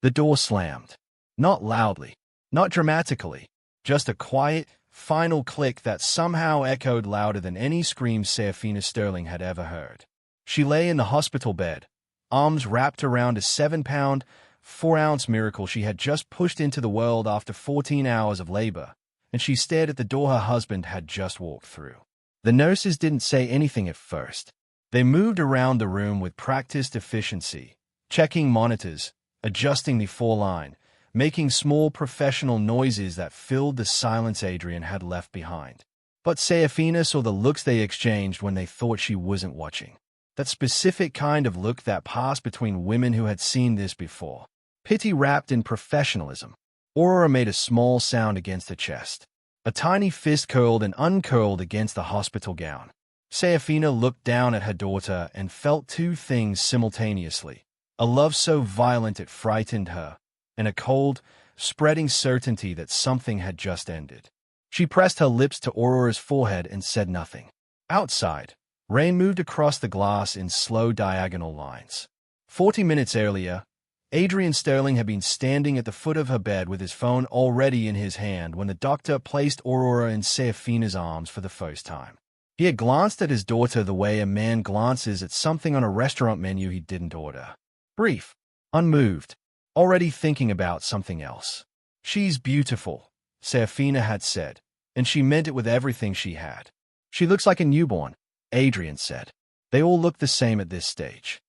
The door slammed. Not loudly, not dramatically, just a quiet, final click that somehow echoed louder than any scream Seraphina Sterling had ever heard. She lay in the hospital bed, arms wrapped around a 7-pound, 4-ounce miracle she had just pushed into the world after 14 hours of labor, and she stared at the door her husband had just walked through. The nurses didn't say anything at first. They moved around the room with practiced efficiency, checking monitors, adjusting the foreline, making small professional noises that filled the silence Adrian had left behind. But Seraphina saw the looks they exchanged when they thought she wasn't watching. That specific kind of look that passed between women who had seen this before. Pity wrapped in professionalism. Aurora made a small sound against her chest. A tiny fist curled and uncurled against the hospital gown. Seraphina looked down at her daughter and felt two things simultaneously. A love so violent it frightened her, and a cold, spreading certainty that something had just ended. She pressed her lips to Aurora's forehead and said nothing. Outside, rain moved across the glass in slow diagonal lines. 40 minutes earlier, Adrian Sterling had been standing at the foot of her bed with his phone already in his hand when the doctor placed Aurora in Seraphina's arms for the first time. He had glanced at his daughter the way a man glances at something on a restaurant menu he didn't order. Brief, unmoved, already thinking about something else. "She's beautiful," Seraphina had said, and she meant it with everything she had. "She looks like a newborn," Adrian said. They all looked the same at this stage.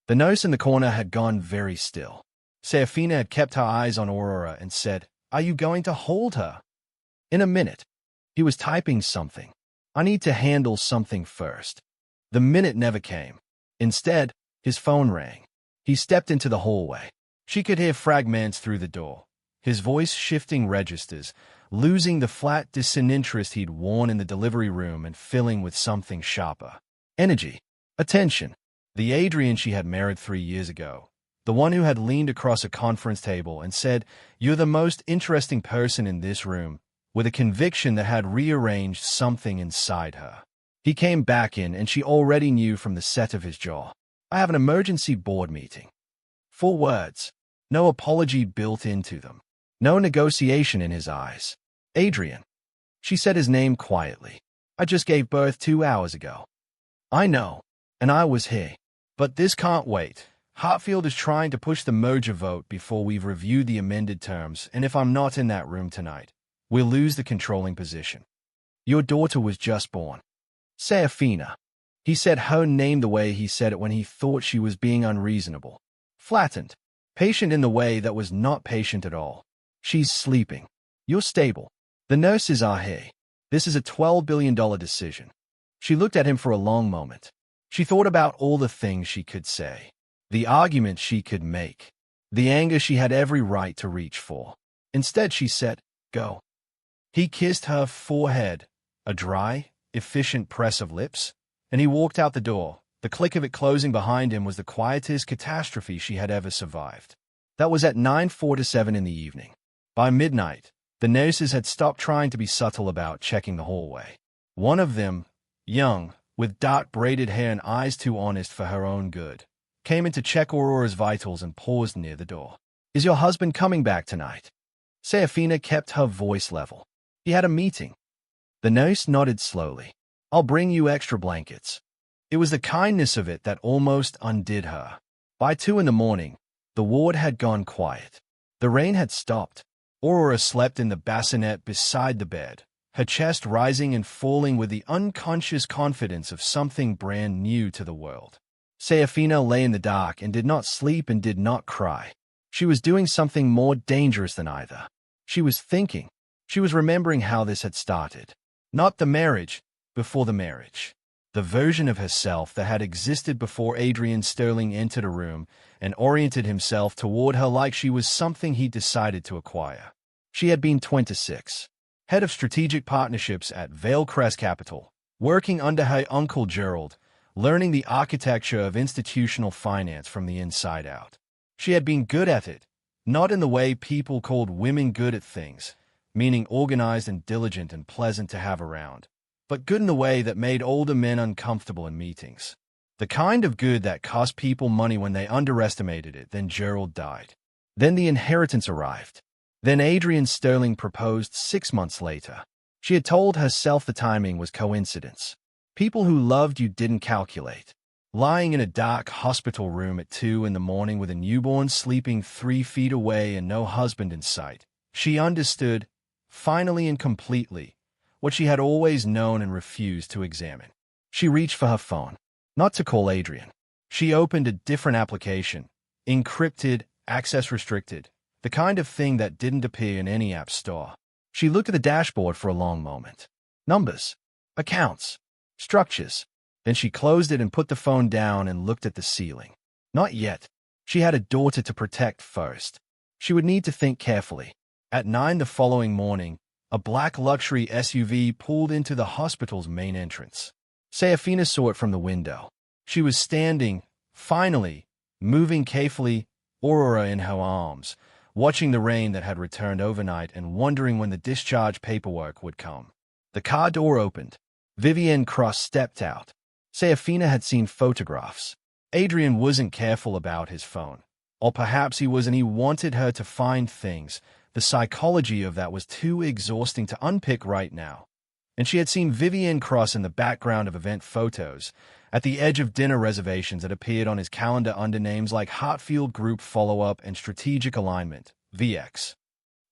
The nurse in the corner had gone very still. Seraphina had kept her eyes on Aurora and said, "Are you going to hold her?" "In a minute." He was typing something. "I need to handle something first." The minute never came. Instead, his phone rang. He stepped into the hallway. She could hear fragments through the door, his voice shifting registers, losing the flat disinterest he'd worn in the delivery room and filling with something sharper. Energy. Attention. The Adrian she had married 3 years ago. The one who had leaned across a conference table and said, "You're the most interesting person in this room," with a conviction that had rearranged something inside her. He came back in and she already knew from the set of his jaw. "I have an emergency board meeting." 4 words. No apology built into them. No negotiation in his eyes. "Adrian." She said his name quietly. "I just gave birth 2 hours ago." "I know. And I was here. But this can't wait. Hartfield is trying to push the merger vote before we've reviewed the amended terms, and if I'm not in that room tonight, we'll lose the controlling position. Your daughter was just born." "Seraphina." He said her name the way he said it when he thought she was being unreasonable. Flattened. Patient in the way that was not patient at all. "She's sleeping. You're stable. The nurses are here. This is a $12 billion decision." She looked at him for a long moment. She thought about all the things she could say, the arguments she could make, the anger she had every right to reach for. Instead, she said, "Go." He kissed her forehead, a dry, efficient press of lips, and he walked out the door. The click of it closing behind him was the quietest catastrophe she had ever survived. That was at 9:47 in the evening. By midnight, the nurses had stopped trying to be subtle about checking the hallway. One of them, young, with dark braided hair and eyes too honest for her own good, came in to check Aurora's vitals and paused near the door. "Is your husband coming back tonight?" Seraphina kept her voice level. "He had a meeting." The nurse nodded slowly. "I'll bring you extra blankets." It was the kindness of it that almost undid her. By 2 in the morning, the ward had gone quiet. The rain had stopped. Aurora slept in the bassinet beside the bed, her chest rising and falling with the unconscious confidence of something brand new to the world. Seraphina lay in the dark and did not sleep and did not cry. She was doing something more dangerous than either. She was thinking. She was remembering how this had started. Not the marriage, before the marriage. The version of herself that had existed before Adrian Sterling entered a room and oriented himself toward her like she was something he decided to acquire. She had been 26. Head of strategic partnerships at Vale Capital, working under her uncle Gerald, learning the architecture of institutional finance from the inside out. She had been good at it, not in the way people called women good at things, meaning organized and diligent and pleasant to have around, but good in the way that made older men uncomfortable in meetings. The kind of good that cost people money when they underestimated it. Then Gerald died. Then the inheritance arrived. Then Adrian Sterling proposed 6 months later. She had told herself the timing was coincidence. People who loved you didn't calculate. Lying in a dark hospital room at 2 in the morning with a newborn sleeping 3 feet away and no husband in sight, she understood, finally and completely, what she had always known and refused to examine. She reached for her phone, not to call Adrian. She opened a different application, encrypted, access restricted, the kind of thing that didn't appear in any app store. She looked at the dashboard for a long moment. Numbers, accounts, structures. Then she closed it and put the phone down and looked at the ceiling. Not yet. She had a daughter to protect first. She would need to think carefully. At 9 the following morning, a black luxury SUV pulled into the hospital's main entrance. Seraphina saw it from the window. She was standing, finally, moving carefully, Aurora in her arms, watching the rain that had returned overnight and wondering when the discharge paperwork would come. The car door opened. Vivienne Cross stepped out. Seraphina had seen photographs. Adrian wasn't careful about his phone. Or perhaps he was, and he wanted her to find things. The psychology of that was too exhausting to unpick right now. And she had seen Vivienne Cross in the background of event photos, at the edge of dinner reservations that appeared on his calendar under names like Heartfield Group Follow-Up and Strategic Alignment, VX.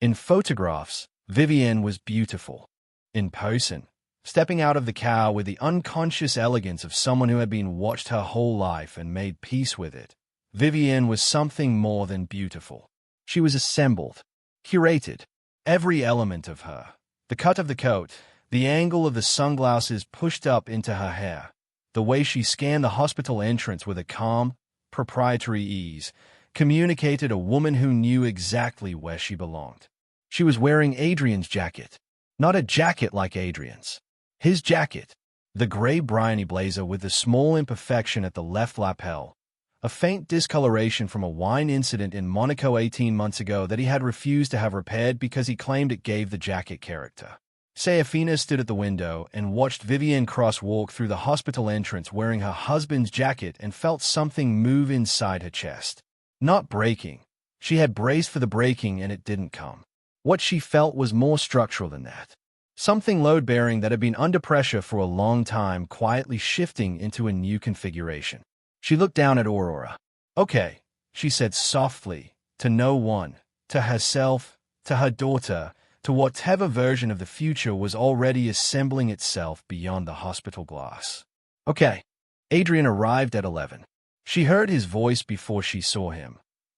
In photographs, Vivienne was beautiful. In person, stepping out of the car with the unconscious elegance of someone who had been watched her whole life and made peace with it, Vivienne was something more than beautiful. She was assembled, curated, every element of her. The cut of the coat, the angle of the sunglasses pushed up into her hair, the way she scanned the hospital entrance with a calm, proprietary ease, communicated a woman who knew exactly where she belonged. She was wearing Adrian's jacket, not a jacket like Adrian's. His jacket, the gray Bryony blazer with the small imperfection at the left lapel, a faint discoloration from a wine incident in Monaco 18 months ago that he had refused to have repaired because he claimed it gave the jacket character. Seraphina stood at the window and watched Vivienne Cross walk through the hospital entrance wearing her husband's jacket and felt something move inside her chest. Not breaking. She had braced for the breaking and it didn't come. What she felt was more structural than that. Something load-bearing that had been under pressure for a long time quietly shifting into a new configuration. She looked down at Aurora. "Okay," she said softly, to no one, to herself, to her daughter, to whatever version of the future was already assembling itself beyond the hospital glass. "Okay." Adrian arrived at 11. She heard his voice before she saw him.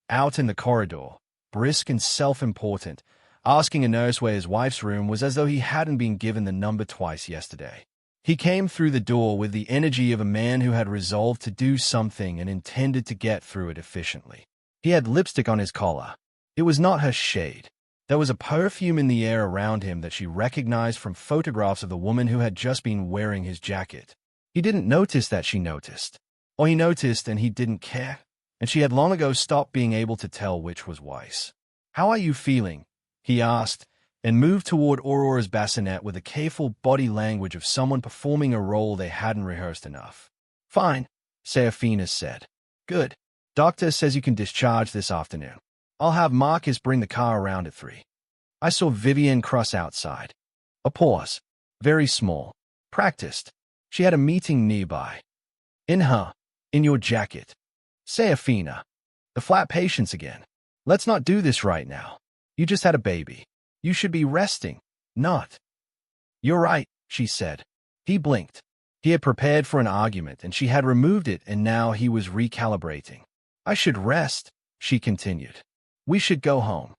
Out in the corridor, brisk and self-important, asking a nurse where his wife's room was as though he hadn't been given the number twice yesterday. He came through the door with the energy of a man who had resolved to do something and intended to get through it efficiently. He had lipstick on his collar. It was not her shade. There was a perfume in the air around him that she recognized from photographs of the woman who had just been wearing his jacket. He didn't notice that she noticed. Or he noticed and he didn't care, and she had long ago stopped being able to tell which was wise. "How are you feeling?" he asked, and moved toward Aurora's bassinet with the careful body language of someone performing a role they hadn't rehearsed enough. "Fine," Seraphina said. "Good. Doctor says you can discharge this afternoon. I'll have Marcus bring the car around at 3. I saw Vivienne Cross outside." A pause. Very small. Practiced. She had a meeting nearby. In your jacket." "Seraphina. The flat patience again. Let's not do this right now. You just had a baby. You should be resting, not." "You're right," she said. He blinked. He had prepared for an argument, and she had removed it, and now he was recalibrating. "I should rest," she continued. "We should go home."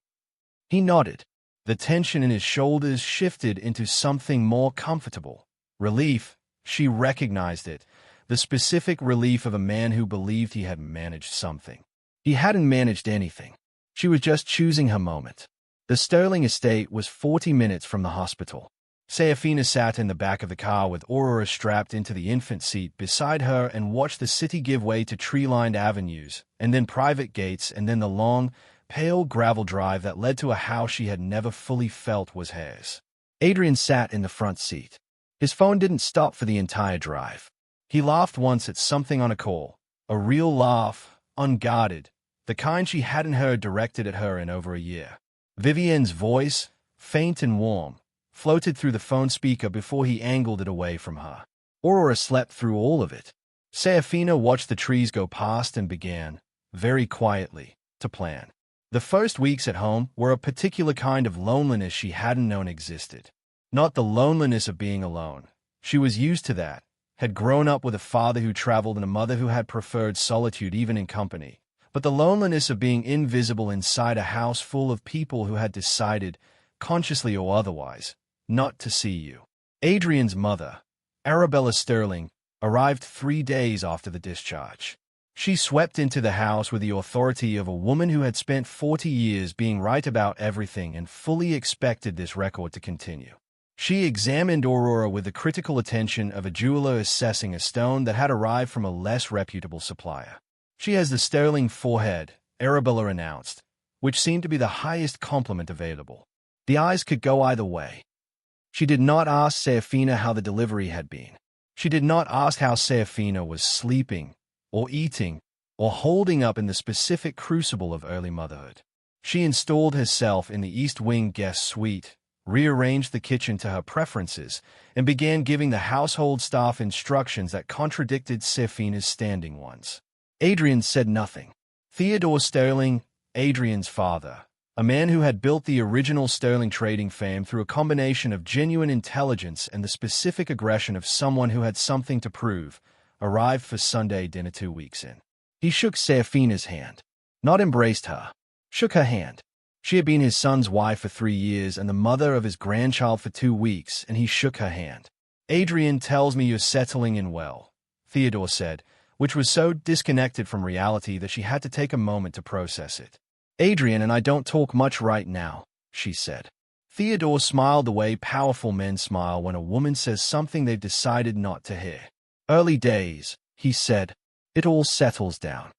He nodded. The tension in his shoulders shifted into something more comfortable. Relief. She recognized it. The specific relief of a man who believed he had managed something. He hadn't managed anything. She was just choosing her moment. The Sterling estate was 40 minutes from the hospital. Seraphina sat in the back of the car with Aurora strapped into the infant seat beside her and watched the city give way to tree-lined avenues, and then private gates, and then the long, pale gravel drive that led to a house she had never fully felt was hers. Adrian sat in the front seat. His phone didn't stop for the entire drive. He laughed once at something on a call, a real laugh, unguarded, the kind she hadn't heard directed at her in over a year. Vivienne's voice, faint and warm, floated through the phone speaker before he angled it away from her. Aurora slept through all of it. Seraphina watched the trees go past and began, very quietly, to plan. The first weeks at home were a particular kind of loneliness she hadn't known existed. Not the loneliness of being alone. She was used to that, had grown up with a father who traveled and a mother who had preferred solitude even in company. But the loneliness of being invisible inside a house full of people who had decided, consciously or otherwise, not to see you. Adrian's mother, Arabella Sterling, arrived 3 days after the discharge. She swept into the house with the authority of a woman who had spent 40 years being right about everything and fully expected this record to continue. She examined Aurora with the critical attention of a jeweler assessing a stone that had arrived from a less reputable supplier. "She has the Sterling forehead," Arabella announced, which seemed to be the highest compliment available. The eyes could go either way. She did not ask Seraphina how the delivery had been. She did not ask how Seraphina was sleeping, or eating, or holding up in the specific crucible of early motherhood. She installed herself in the East Wing guest suite, rearranged the kitchen to her preferences, and began giving the household staff instructions that contradicted Seraphina's standing ones. Adrian said nothing. Theodore Sterling, Adrian's father, a man who had built the original Sterling trading firm through a combination of genuine intelligence and the specific aggression of someone who had something to prove, arrived for Sunday dinner 2 weeks in. He shook Seraphina's hand. Not embraced her. Shook her hand. She had been his son's wife for 3 years and the mother of his grandchild for 2 weeks, and he shook her hand. "Adrian tells me you're settling in well," Theodore said, which was so disconnected from reality that she had to take a moment to process it. "Adrian and I don't talk much right now," she said. Theodore smiled the way powerful men smile when a woman says something they've decided not to hear. "Early days," he said. "It all settles down."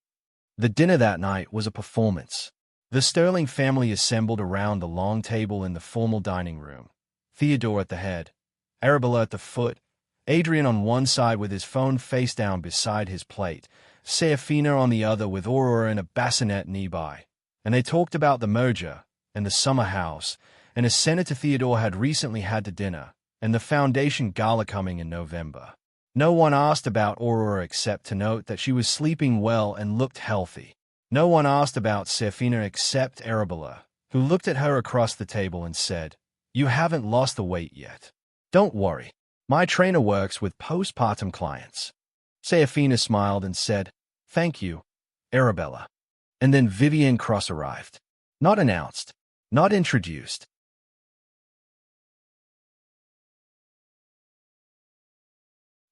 The dinner that night was a performance. The Sterling family assembled around the long table in the formal dining room. Theodore at the head, Arabella at the foot, Adrian on one side with his phone face down beside his plate, Seraphina on the other with Aurora in a bassinet nearby. And they talked about the merger, and the summer house, and a senator Theodore had recently had to dinner, and the foundation gala coming in November. No one asked about Aurora except to note that she was sleeping well and looked healthy. No one asked about Seraphina except Arabella, who looked at her across the table and said, "You haven't lost the weight yet. Don't worry. My trainer works with postpartum clients." Seraphina smiled and said, "Thank you, Arabella." And then Vivienne Cross arrived. Not announced. Not introduced.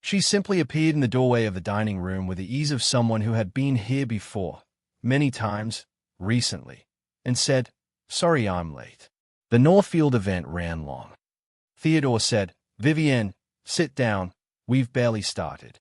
She simply appeared in the doorway of the dining room with the ease of someone who had been here before, many times, recently, and said, "Sorry I'm late." The Northfield event ran long. Theodore said, "Vivienne, sit down, we've barely started."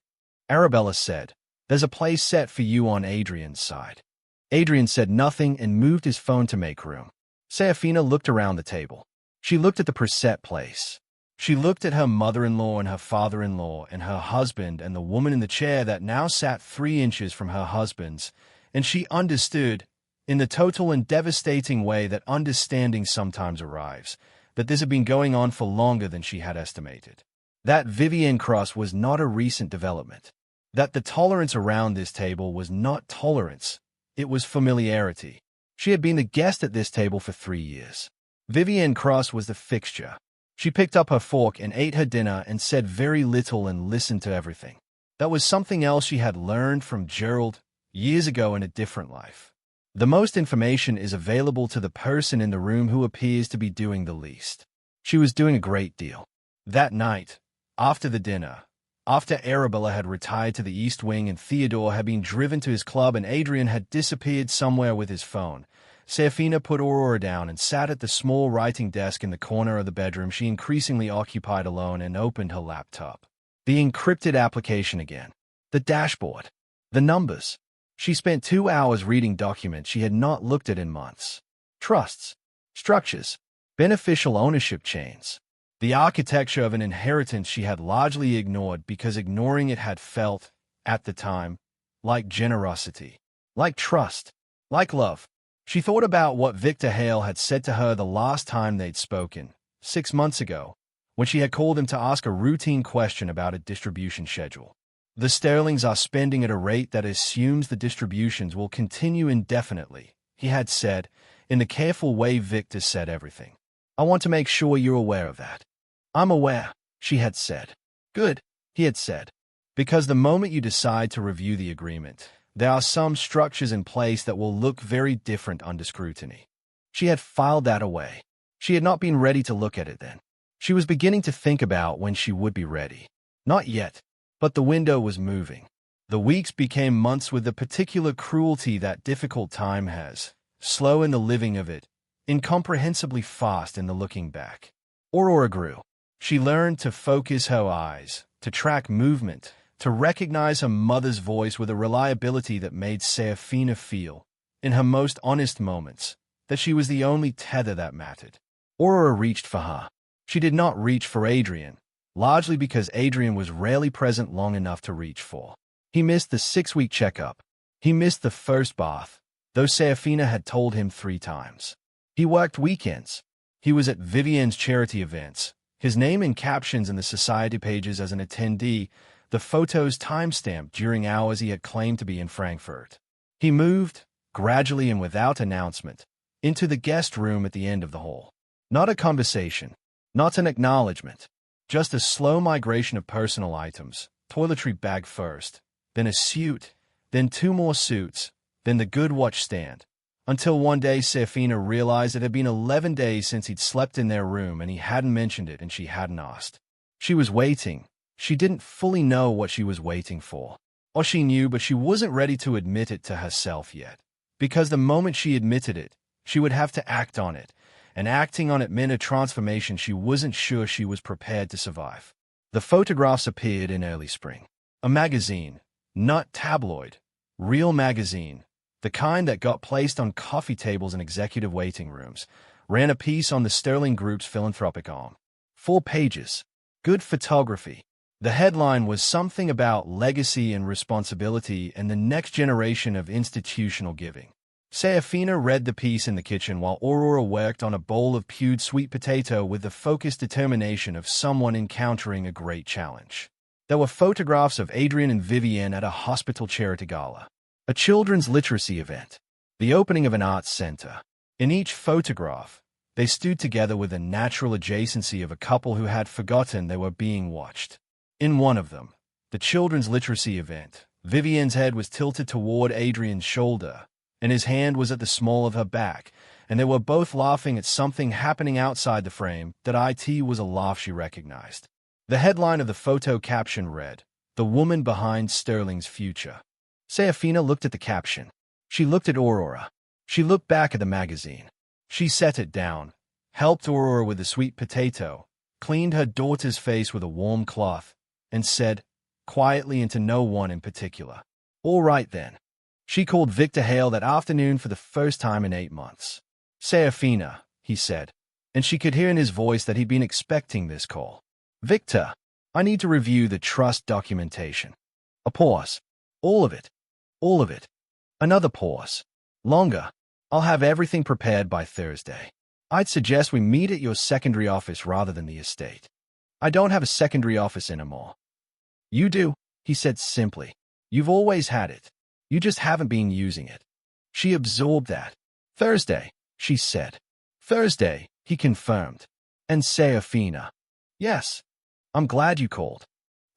Arabella said, "There's a place set for you on Adrian's side." Adrian said nothing and moved his phone to make room. Seraphina looked around the table. She looked at the preset place. She looked at her mother-in-law and her father-in-law and her husband and the woman in the chair that now sat 3 inches from her husband's, and she understood, in the total and devastating way that understanding sometimes arrives, that this had been going on for longer than she had estimated. That Vivienne Cross was not a recent development. That the tolerance around this table was not tolerance, it was familiarity. She had been the guest at this table for 3 years. Vivienne Cross was the fixture. She picked up her fork and ate her dinner and said very little and listened to everything. That was something else she had learned from Gerald years ago in a different life. The most information is available to the person in the room who appears to be doing the least. She was doing a great deal. That night, after the dinner, after Arabella had retired to the East Wing and Theodore had been driven to his club and Adrian had disappeared somewhere with his phone, Seraphina put Aurora down and sat at the small writing desk in the corner of the bedroom she increasingly occupied alone and opened her laptop. The encrypted application again. The dashboard. The numbers. She spent 2 hours reading documents she had not looked at in months. Trusts. Structures. Beneficial ownership chains. The architecture of an inheritance she had largely ignored because ignoring it had felt, at the time, like generosity, like trust. Like love. She thought about what Victor Hale had said to her the last time they'd spoken, 6 months ago, when she had called him to ask a routine question about a distribution schedule. The Sterlings are spending at a rate that assumes the distributions will continue indefinitely, he had said, in the careful way Victor said everything. I want to make sure you're aware of that. I'm aware, she had said. Good, he had said. Because the moment you decide to review the agreement, there are some structures in place that will look very different under scrutiny. She had filed that away. She had not been ready to look at it then. She was beginning to think about when she would be ready. Not yet, but the window was moving. The weeks became months with the particular cruelty that difficult time has, slow in the living of it, incomprehensibly fast in the looking back. Aurora grew. She learned to focus her eyes, to track movement, to recognize her mother's voice with a reliability that made Seraphina feel, in her most honest moments, that she was the only tether that mattered. Aurora reached for her. She did not reach for Adrian, largely because Adrian was rarely present long enough to reach for. He missed the 6-week checkup. He missed the first bath, though Seraphina had told him 3 times. He worked weekends. He was at Vivienne's charity events, his name in captions in the society pages as an attendee, the photos timestamped during hours he had claimed to be in Frankfurt. He moved, gradually and without announcement, into the guest room at the end of the hall. Not a conversation, not an acknowledgement, just a slow migration of personal items, toiletry bag first, then a suit, then 2 more suits, then the good watch stand, until one day Seraphina realized it had been 11 days since he'd slept in their room and he hadn't mentioned it and she hadn't asked. She was waiting. She didn't fully know what she was waiting for. Or she knew, but she wasn't ready to admit it to herself yet. Because the moment she admitted it, she would have to act on it, and acting on it meant a transformation she wasn't sure she was prepared to survive. The photographs appeared in early spring. A magazine, not tabloid, real magazine, the kind that got placed on coffee tables in executive waiting rooms, ran a piece on the Sterling Group's philanthropic arm. 4 pages. Good photography. The headline was something about legacy and responsibility and the next generation of institutional giving. Seraphina read the piece in the kitchen while Aurora worked on a bowl of pued sweet potato with the focused determination of someone encountering a great challenge. There were photographs of Adrian and Vivienne at a hospital charity gala, a children's literacy event, the opening of an arts center. In each photograph, they stood together with a natural adjacency of a couple who had forgotten they were being watched. In one of them, the children's literacy event, Vivienne's head was tilted toward Adrian's shoulder, and his hand was at the small of her back, and they were both laughing at something happening outside the frame. That it was a laugh she recognized. The headline of the photo caption read, "The Woman Behind Sterling's Future." Seraphina looked at the caption. She looked at Aurora. She looked back at the magazine. She set it down, helped Aurora with the sweet potato, cleaned her daughter's face with a warm cloth, and said, quietly and to no one in particular, "All right then." She called Victor Hale that afternoon for the first time in 8 months. "Seraphina," he said, and she could hear in his voice that he'd been expecting this call. "Victor, I need to review the trust documentation." A pause. "All of it. All of it." Another pause. "Longer. I'll have everything prepared by Thursday. I'd suggest we meet at your secondary office rather than the estate." "I don't have a secondary office anymore." "You do," he said simply. "You've always had it. You just haven't been using it." She absorbed that. "Thursday," she said. "Thursday," he confirmed. "And Seraphina." "Yes. I'm glad you called."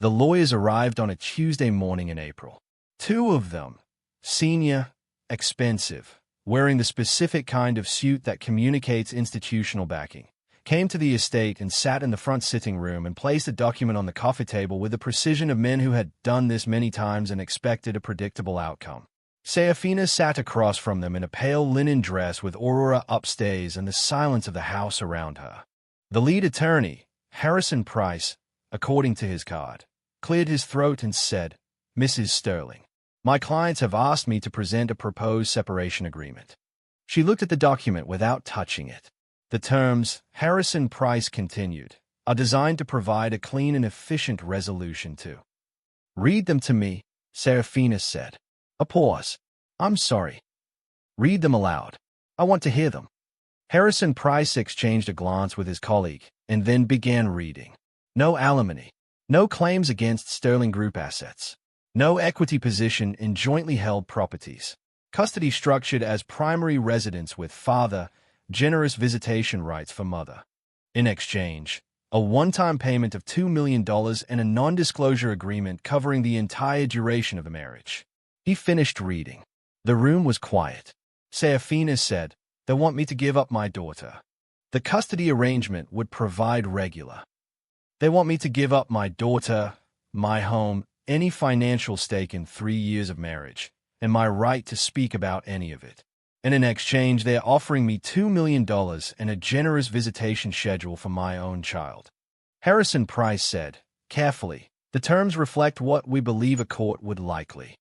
The lawyers arrived on a Tuesday morning in April. 2 of them, senior, expensive, wearing the specific kind of suit that communicates institutional backing, came to the estate and sat in the front sitting room and placed a document on the coffee table with the precision of men who had done this many times and expected a predictable outcome. Seraphina sat across from them in a pale linen dress with Aurora upstairs and the silence of the house around her. The lead attorney, Harrison Price, according to his card, cleared his throat and said, "Mrs. Sterling, my clients have asked me to present a proposed separation agreement." She looked at the document without touching it. "The terms," Harrison Price continued, "are designed to provide a clean and efficient resolution to." "Read them to me," Seraphina said. A pause. "I'm sorry." Read them aloud. I want to hear them. Harrison Price exchanged a glance with his colleague and then began reading. No alimony. No claims against Sterling Group assets. No equity position in jointly held properties. Custody structured as primary residence with father, generous visitation rights for mother. In exchange, a one-time payment of $2 million and a non-disclosure agreement covering the entire duration of the marriage. He finished reading. The room was quiet. Seraphina said, "They want me to give up my daughter. The custody arrangement would provide regular. They want me to give up my daughter, my home, any financial stake in 3 years of marriage, and my right to speak about any of it. And in exchange, they're offering me $2 million and a generous visitation schedule for my own child." Harrison Price said, carefully, "The terms reflect what we believe a court would likely."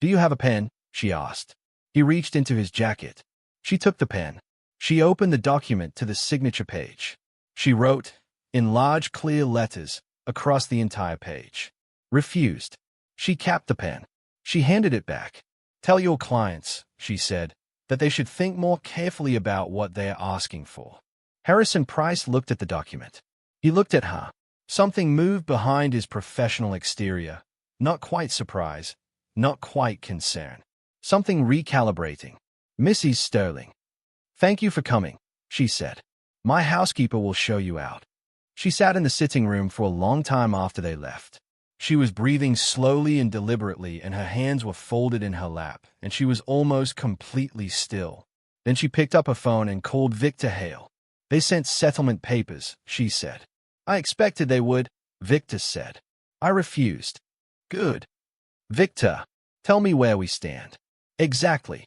"Do you have a pen?" she asked. He reached into his jacket. She took the pen. She opened the document to the signature page. She wrote, in large clear letters, across the entire page. "Refused." She capped the pen. She handed it back. "Tell your clients," she said, "that they should think more carefully about what they are asking for." Harrison Price looked at the document. He looked at her. Something moved behind his professional exterior. Not quite surprise, not quite concern. Something recalibrating. "Mrs. Sterling, thank you for coming," she said. "My housekeeper will show you out." She sat in the sitting room for a long time after they left. She was breathing slowly and deliberately, and her hands were folded in her lap, and she was almost completely still. Then she picked up her phone and called Victor Hale. "They sent settlement papers," she said. "I expected they would," Victor said. "I refused." "Good. Victor, tell me where we stand." "Exactly."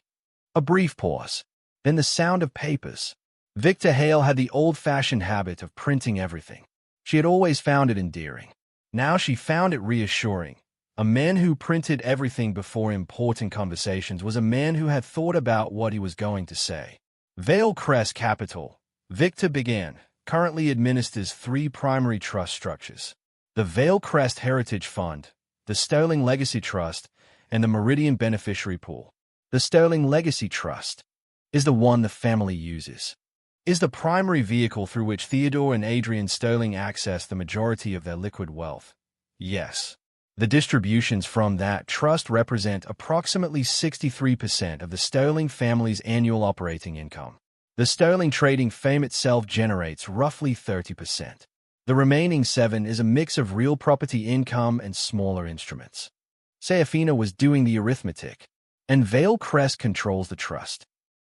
A brief pause. Then the sound of papers. Victor Hale had the old-fashioned habit of printing everything. She had always found it endearing. Now she found it reassuring. A man who printed everything before important conversations was a man who had thought about what he was going to say. Vale Crest Capital, Victor began, currently administers 3 primary trust structures: the Vale Crest Heritage Fund, the Sterling Legacy Trust, and the Meridian Beneficiary Pool. The Sterling Legacy Trust is the one the family uses. Is the primary vehicle through which Theodore and Adrian Sterling access the majority of their liquid wealth. Yes. The distributions from that trust represent approximately 63% of the Sterling family's annual operating income. The Sterling trading firm itself generates roughly 30%. The remaining 7% is a mix of real property income and smaller instruments. Seraphina was doing the arithmetic. And Vale Crest controls the trust.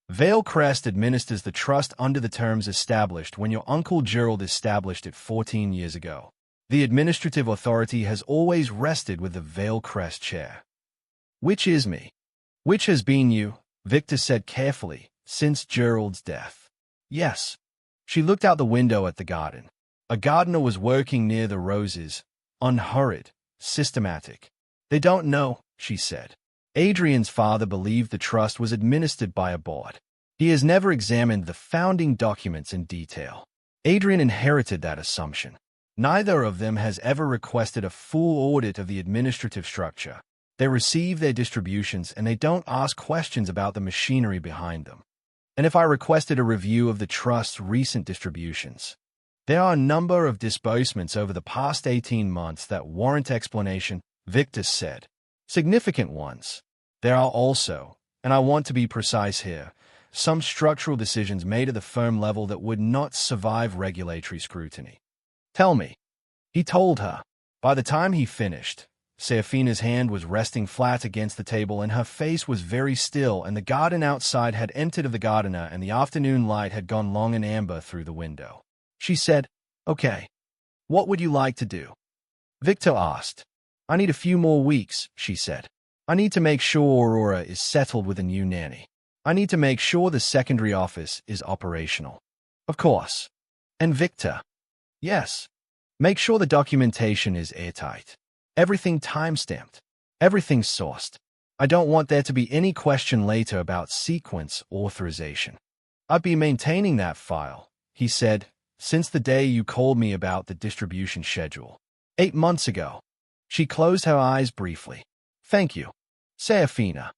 Vale Crest administers the trust under the terms established when your Uncle Gerald established it 14 years ago. The administrative authority has always rested with the Vale Crest chair. "Which is me?" "Which has been you," Victor said carefully, "since Gerald's death." "Yes." She looked out the window at the garden. A gardener was working near the roses, unhurried, systematic. "They don't know," she said. Adrian's father believed the trust was administered by a board. He has never examined the founding documents in detail. Adrian inherited that assumption. Neither of them has ever requested a full audit of the administrative structure. They receive their distributions and they don't ask questions about the machinery behind them. And if I requested a review of the trust's recent distributions, there are a number of disbursements over the past 18 months that warrant explanation, Victor said. Significant ones. There are also, and I want to be precise here, some structural decisions made at the firm level that would not survive regulatory scrutiny. "Tell me." He told her. By the time he finished, Seraphina's hand was resting flat against the table and her face was very still, and the garden outside had emptied of the gardener and the afternoon light had gone long and amber through the window. She said, "Okay. What would you like to do?" Victor asked. "I need a few more weeks," she said. "I need to make sure Aurora is settled with a new nanny. I need to make sure the secondary office is operational." "Of course." "And Victor?" "Yes. Make sure the documentation is airtight. Everything time-stamped. Everything sourced. I don't want there to be any question later about sequence authorization." "I've been maintaining that file," he said, "since the day you called me about the distribution schedule. 8 months ago." She closed her eyes briefly. "Thank you, Seraphina."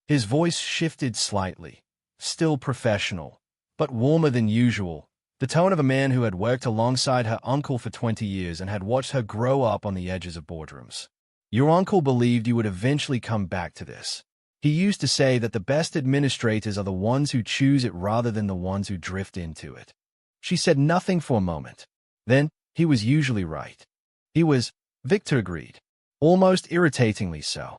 His voice shifted slightly, still professional, but warmer than usual, the tone of a man who had worked alongside her uncle for 20 years and had watched her grow up on the edges of boardrooms. Your uncle believed you would eventually come back to this. He used to say that the best administrators are the ones who choose it rather than the ones who drift into it. She said nothing for a moment. Then, he was usually right. He was, Victor agreed. Almost irritatingly so.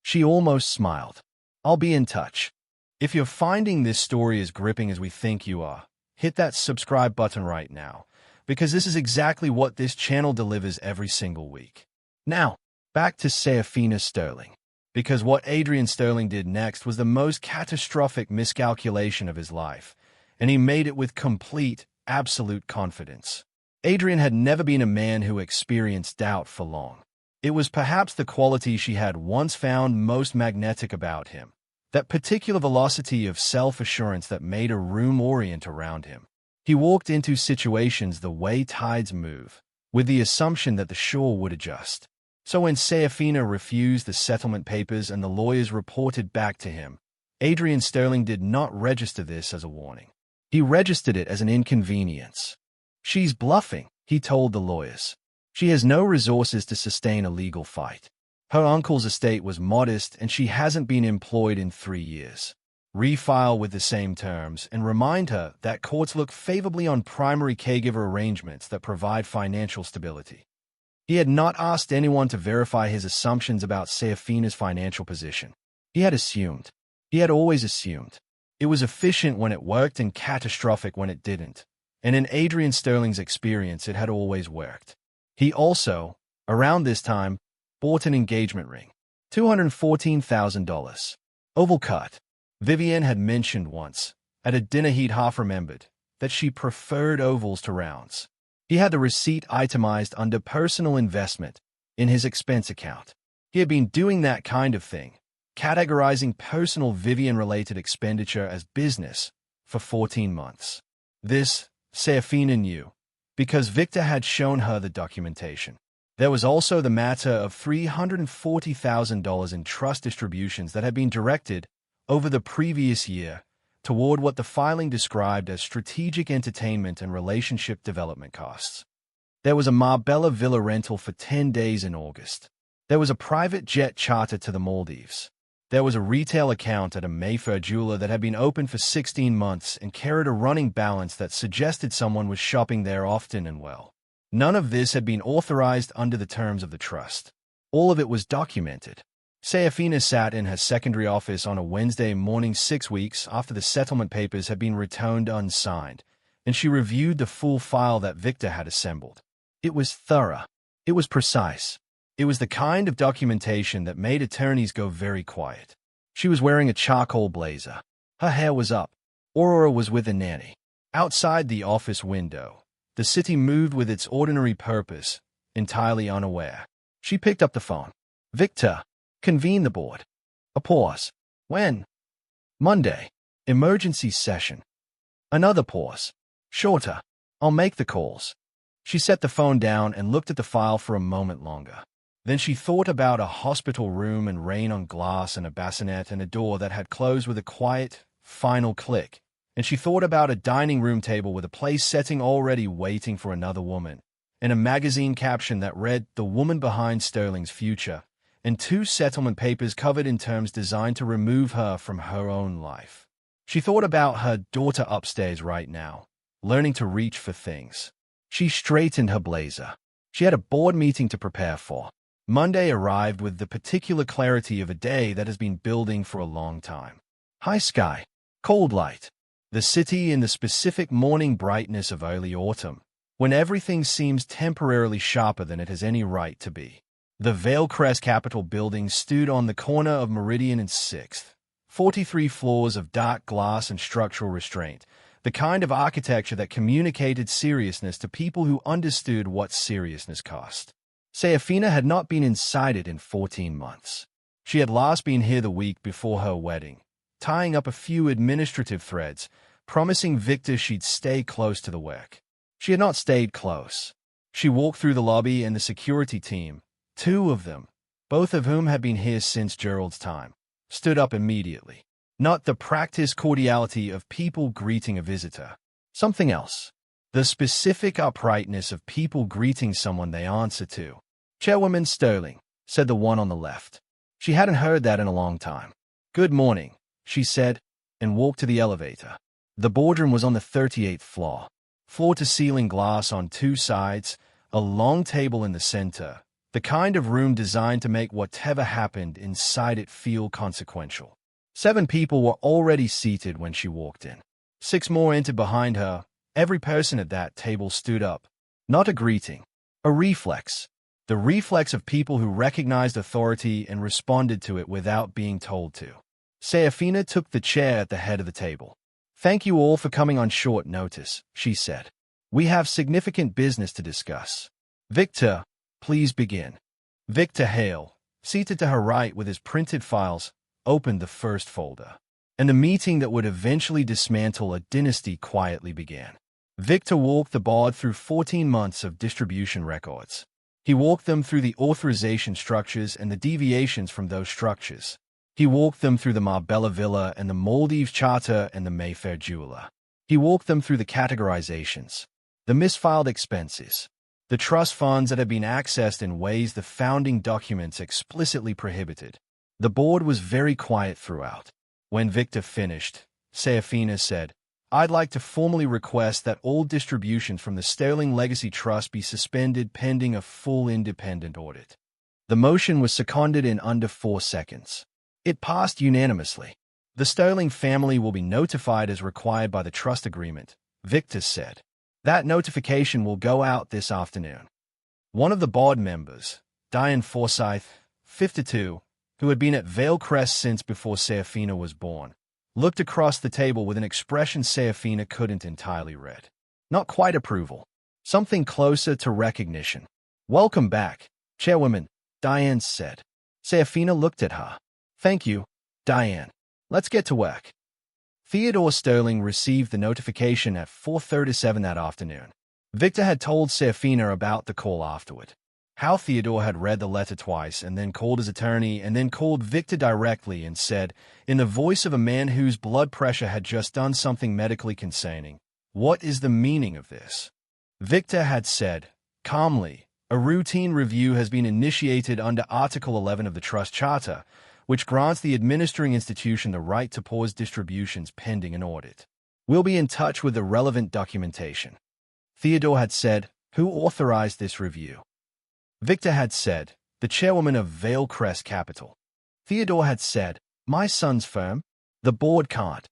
She almost smiled. I'll be in touch. If you're finding this story as gripping as we think you are, hit that subscribe button right now, because this is exactly what this channel delivers every single week. Now, back to Seraphina Sterling, because what Adrian Sterling did next was the most catastrophic miscalculation of his life, and he made it with complete, absolute confidence. Adrian had never been a man who experienced doubt for long. It was perhaps the quality she had once found most magnetic about him, that particular velocity of self-assurance that made a room orient around him. He walked into situations the way tides move, with the assumption that the shore would adjust. So when Seraphina refused the settlement papers and the lawyers reported back to him, Adrian Sterling did not register this as a warning. He registered it as an inconvenience. She's bluffing, he told the lawyers. She has no resources to sustain a legal fight. Her uncle's estate was modest and she hasn't been employed in 3 years. Refile with the same terms and remind her that courts look favorably on primary caregiver arrangements that provide financial stability. He had not asked anyone to verify his assumptions about Seraphina's financial position. He had assumed. He had always assumed. It was efficient when it worked and catastrophic when it didn't. And in Adrian Sterling's experience, it had always worked. He also, around this time, bought an engagement ring. $214,000. Oval cut. Vivienne had mentioned once, at a dinner he'd half remembered, that she preferred ovals to rounds. He had the receipt itemized under personal investment in his expense account. He had been doing that kind of thing, categorizing personal Vivienne-related expenditure as business for 14 months. This, Seraphina knew, because Victor had shown her the documentation. There was also the matter of $340,000 in trust distributions that had been directed over the previous year toward what the filing described as strategic entertainment and relationship development costs. There was a Marbella villa rental for 10 days in August. There was a private jet charter to the Maldives. There was a retail account at a Mayfair jeweler that had been open for 16 months and carried a running balance that suggested someone was shopping there often and well. None of this had been authorized under the terms of the trust. All of it was documented. Seraphina sat in her secondary office on a Wednesday morning 6 weeks after the settlement papers had been returned unsigned, and she reviewed the full file that Victor had assembled. It was thorough. It was precise. It was the kind of documentation that made attorneys go very quiet. She was wearing a charcoal blazer. Her hair was up. Aurora was with a nanny. Outside the office window, the city moved with its ordinary purpose, entirely unaware. She picked up the phone. Victor, convene the board. A pause. When? Monday. Emergency session. Another pause. Shorter. I'll make the calls. She set the phone down and looked at the file for a moment longer. Then she thought about a hospital room and rain on glass and a bassinet and a door that had closed with a quiet, final click. And she thought about a dining room table with a place setting already waiting for another woman, and a magazine caption that read, "The woman behind Sterling's future," and 2 settlement papers covered in terms designed to remove her from her own life. She thought about her daughter upstairs right now, learning to reach for things. She straightened her blazer. She had a board meeting to prepare for. Monday arrived with the particular clarity of a day that has been building for a long time. High sky, cold light. The city in the specific morning brightness of early autumn, when everything seems temporarily sharper than it has any right to be. The Vale Crest Capitol building stood on the corner of Meridian and 6th, 43 floors of dark glass and structural restraint, the kind of architecture that communicated seriousness to people who understood what seriousness cost. Seraphina had not been inside it in 14 months. She had last been here the week before her wedding, tying up a few administrative threads, promising Victor she'd stay close to the work. She had not stayed close. She walked through the lobby and the security team, 2 of them, both of whom had been here since Gerald's time, stood up immediately. Not the practiced cordiality of people greeting a visitor. Something else. The specific uprightness of people greeting someone they answer to. "Chairwoman Sterling," said the one on the left. She hadn't heard that in a long time. "Good morning," she said, and walked to the elevator. The boardroom was on the 38th floor. Floor-to-ceiling glass on two sides, a long table in the center, the kind of room designed to make whatever happened inside it feel consequential. 7 people were already seated when she walked in. 6 more entered behind her. Every person at that table stood up. Not a greeting. A reflex. The reflex of people who recognized authority and responded to it without being told to. Seraphina took the chair at the head of the table. "Thank you all for coming on short notice," she said. "We have significant business to discuss. Victor, please begin." Victor Hale, seated to her right with his printed files, opened the first folder. And the meeting that would eventually dismantle a dynasty quietly began. Victor walked the board through 14 months of distribution records. He walked them through the authorization structures and the deviations from those structures. He walked them through the Marbella Villa and the Maldives Charter and the Mayfair Jeweler. He walked them through the categorizations, the misfiled expenses, the trust funds that had been accessed in ways the founding documents explicitly prohibited. The board was very quiet throughout. When Victor finished, Seraphina said, "I'd like to formally request that all distributions from the Sterling Legacy Trust be suspended pending a full independent audit." The motion was seconded in under 4 seconds. It passed unanimously. "The Sterling family will be notified as required by the trust agreement," Victor said. "That notification will go out this afternoon." One of the board members, Diane Forsyth, 52, who had been at Vale Crest since before Seraphina was born, looked across the table with an expression Seraphina couldn't entirely read. Not quite approval. Something closer to recognition. "Welcome back, Chairwoman," Diane said. Seraphina looked at her. "Thank you, Diane. Let's get to work." Theodore Sterling received the notification at 4:37 that afternoon. Victor had told Seraphina about the call afterward. How Theodore had read the letter twice and then called his attorney and then called Victor directly and said, in the voice of a man whose blood pressure had just done something medically concerning, "What is the meaning of this?" Victor had said, calmly, "A routine review has been initiated under Article 11 of the Trust Charter, which grants the administering institution the right to pause distributions pending an audit. We'll be in touch with the relevant documentation." Theodore had said, "Who authorized this review?" Victor had said, "The chairwoman of Vale Crest Capital." Theodore had said, "My son's firm? The board can't."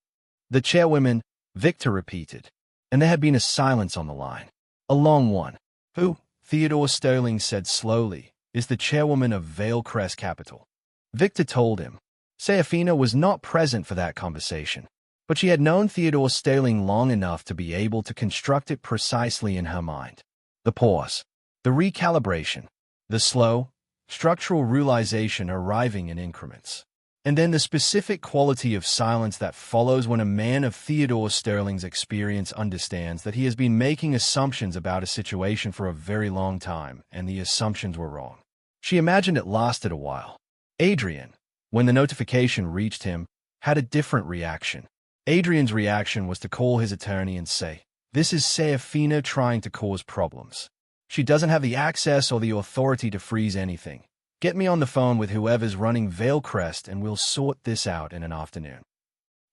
"The chairwoman," Victor repeated, and there had been a silence on the line. A long one. "Who," Theodore Sterling said slowly, "is the chairwoman of Vale Crest Capital?" Victor told him. Seraphina was not present for that conversation, but she had known Theodore Sterling long enough to be able to construct it precisely in her mind. The pause, the recalibration, the slow, structural realization arriving in increments. And then the specific quality of silence that follows when a man of Theodore Sterling's experience understands that he has been making assumptions about a situation for a very long time, and the assumptions were wrong. She imagined it lasted a while. Adrian, when the notification reached him, had a different reaction. Adrian's reaction was to call his attorney and say, "This is Seraphina trying to cause problems. She doesn't have the access or the authority to freeze anything. Get me on the phone with whoever's running Vale Crest and we'll sort this out in an afternoon."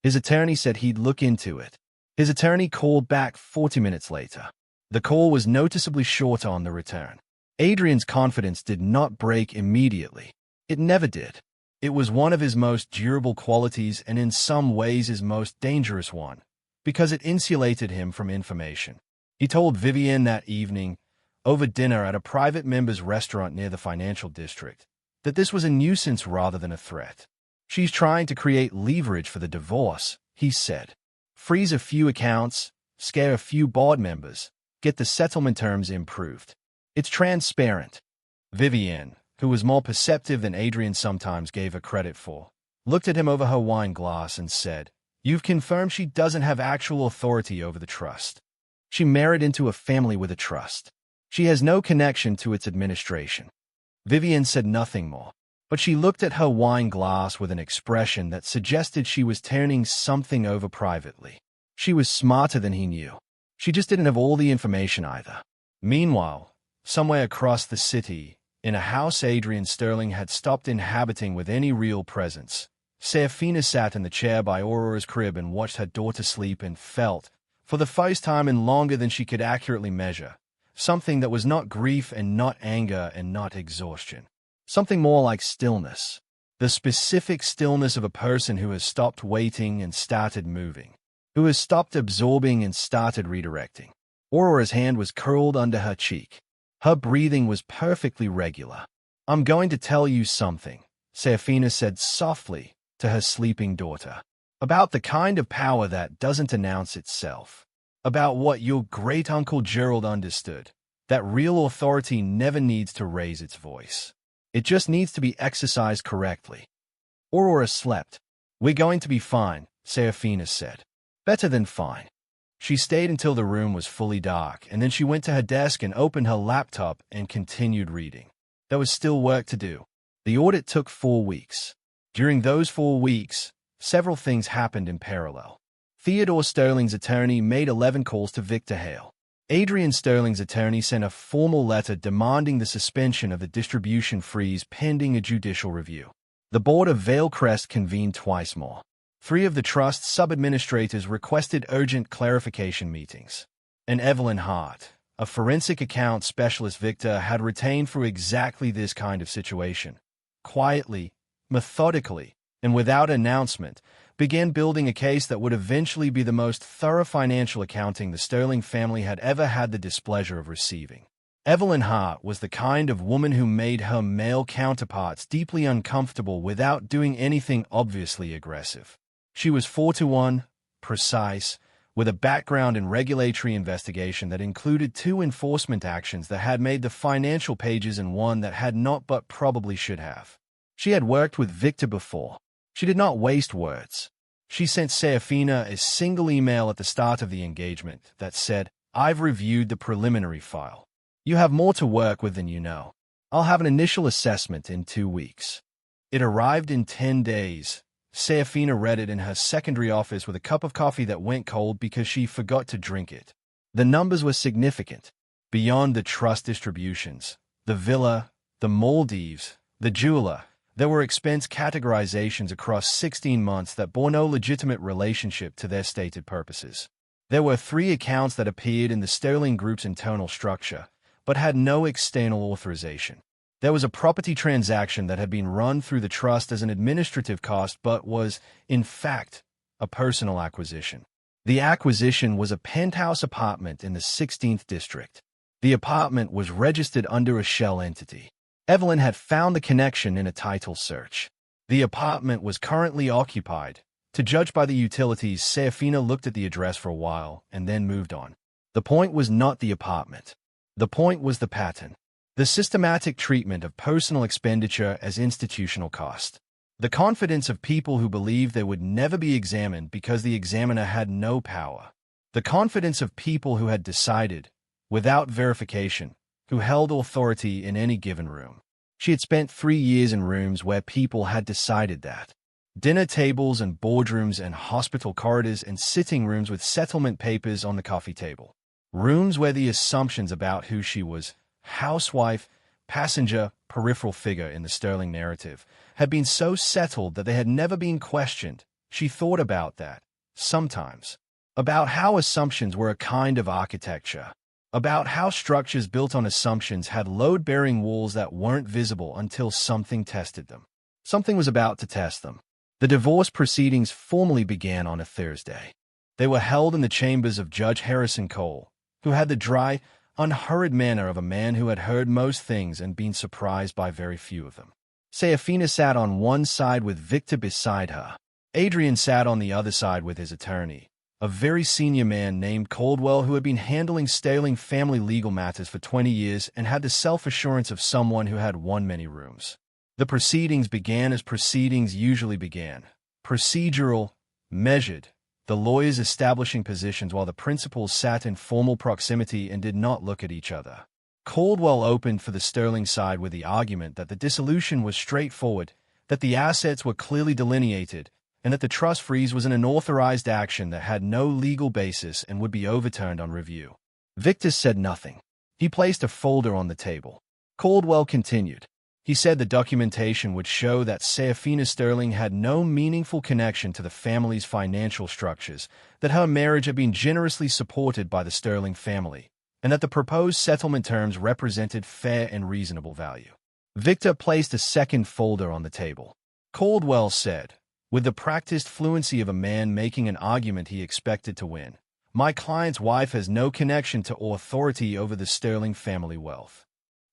His attorney said he'd look into it. His attorney called back 40 minutes later. The call was noticeably shorter on the return. Adrian's confidence did not break immediately. It never did. It was one of his most durable qualities and in some ways his most dangerous one, because it insulated him from information. He told Vivienne that evening, over dinner at a private members restaurant near the financial district, that this was a nuisance rather than a threat. "She's trying to create leverage for the divorce," he said. "Freeze a few accounts, scare a few board members, get the settlement terms improved. It's transparent." Vivienne, who was more perceptive than Adrian sometimes gave her credit for, looked at him over her wine glass and said, "You've confirmed she doesn't have actual authority over the trust. She married into a family with a trust. She has no connection to its administration." Vivienne said nothing more. but she looked at her wine glass with an expression that suggested she was turning something over privately. She was smarter than he knew. She just didn't have all the information either. Meanwhile, somewhere across the city, in a house Adrian Sterling had stopped inhabiting with any real presence, Seraphina sat in the chair by Aurora's crib and watched her daughter sleep and felt, for the first time in longer than she could accurately measure, something that was not grief and not anger and not exhaustion. Something more like stillness. The specific stillness of a person who has stopped waiting and started moving, who has stopped absorbing and started redirecting. Aurora's hand was curled under her cheek. Her breathing was perfectly regular. "I'm going to tell you something," Seraphina said softly to her sleeping daughter, "about the kind of power that doesn't announce itself, about what your great-uncle Gerald understood, that real authority never needs to raise its voice. It just needs to be exercised correctly." Aurora slept. "We're going to be fine," Seraphina said. "Better than fine." She stayed until the room was fully dark, and then she went to her desk and opened her laptop and continued reading. There was still work to do. The audit took 4 weeks. During those 4 weeks, several things happened in parallel. Theodore Sterling's attorney made 11 calls to Victor Hale. Adrian Sterling's attorney sent a formal letter demanding the suspension of the distribution freeze pending a judicial review. The board of Vale Crest convened twice more. 3 of the trust's sub-administrators requested urgent clarification meetings. And Evelyn Hart, a forensic account specialist Victor had retained for exactly this kind of situation, quietly, methodically, and without announcement, began building a case that would eventually be the most thorough financial accounting the Sterling family had ever had the displeasure of receiving. Evelyn Hart was the kind of woman who made her male counterparts deeply uncomfortable without doing anything obviously aggressive. She was 4-to-1, precise, with a background in regulatory investigation that included 2 enforcement actions that had made the financial pages and one that had not but probably should have. She had worked with Victor before. She did not waste words. She sent Seraphina a single email at the start of the engagement that said, "I've reviewed the preliminary file. You have more to work with than you know. I'll have an initial assessment in 2 weeks." It arrived in 10 days. Seraphina read it in her secondary office with a cup of coffee that went cold because she forgot to drink it. The numbers were significant. Beyond the trust distributions, the villa, the Maldives, the jeweler, there were expense categorizations across 16 months that bore no legitimate relationship to their stated purposes. There were 3 accounts that appeared in the Sterling Group's internal structure, but had no external authorization. There was a property transaction that had been run through the trust as an administrative cost but was, in fact, a personal acquisition. The acquisition was a penthouse apartment in the 16th district. The apartment was registered under a shell entity. Evelyn had found the connection in a title search. The apartment was currently occupied. To judge by the utilities, Seraphina looked at the address for a while and then moved on. The point was not the apartment. The point was the pattern. The systematic treatment of personal expenditure as institutional cost. The confidence of people who believed they would never be examined because the examiner had no power. The confidence of people who had decided, without verification, who held authority in any given room. She had spent 3 years in rooms where people had decided that. Dinner tables and boardrooms and hospital corridors and sitting rooms with settlement papers on the coffee table. Rooms where the assumptions about who she was, housewife, passenger, peripheral figure in the Sterling narrative, had been so settled that they had never been questioned. She thought about that, sometimes. About how assumptions were a kind of architecture. About how structures built on assumptions had load-bearing walls that weren't visible until something tested them. Something was about to test them. The divorce proceedings formally began on a Thursday. They were held in the chambers of Judge Harrison Cole, who had the dry, unhurried manner of a man who had heard most things and been surprised by very few of them. Seraphina sat on one side with Victor beside her. Adrian sat on the other side with his attorney, a very senior man named Caldwell who had been handling Sterling family legal matters for 20 years and had the self-assurance of someone who had won many rooms. The proceedings began as proceedings usually began. Procedural, measured, the lawyers establishing positions while the principals sat in formal proximity and did not look at each other. Caldwell opened for the Sterling side with the argument that the dissolution was straightforward, that the assets were clearly delineated, and that the trust freeze was an unauthorized action that had no legal basis and would be overturned on review. Victor said nothing. He placed a folder on the table. Caldwell continued. He said the documentation would show that Seraphina Sterling had no meaningful connection to the family's financial structures, that her marriage had been generously supported by the Sterling family, and that the proposed settlement terms represented fair and reasonable value. Victor placed a second folder on the table. Caldwell said, with the practiced fluency of a man making an argument he expected to win, "My client's wife has no connection to or authority over the Sterling family wealth."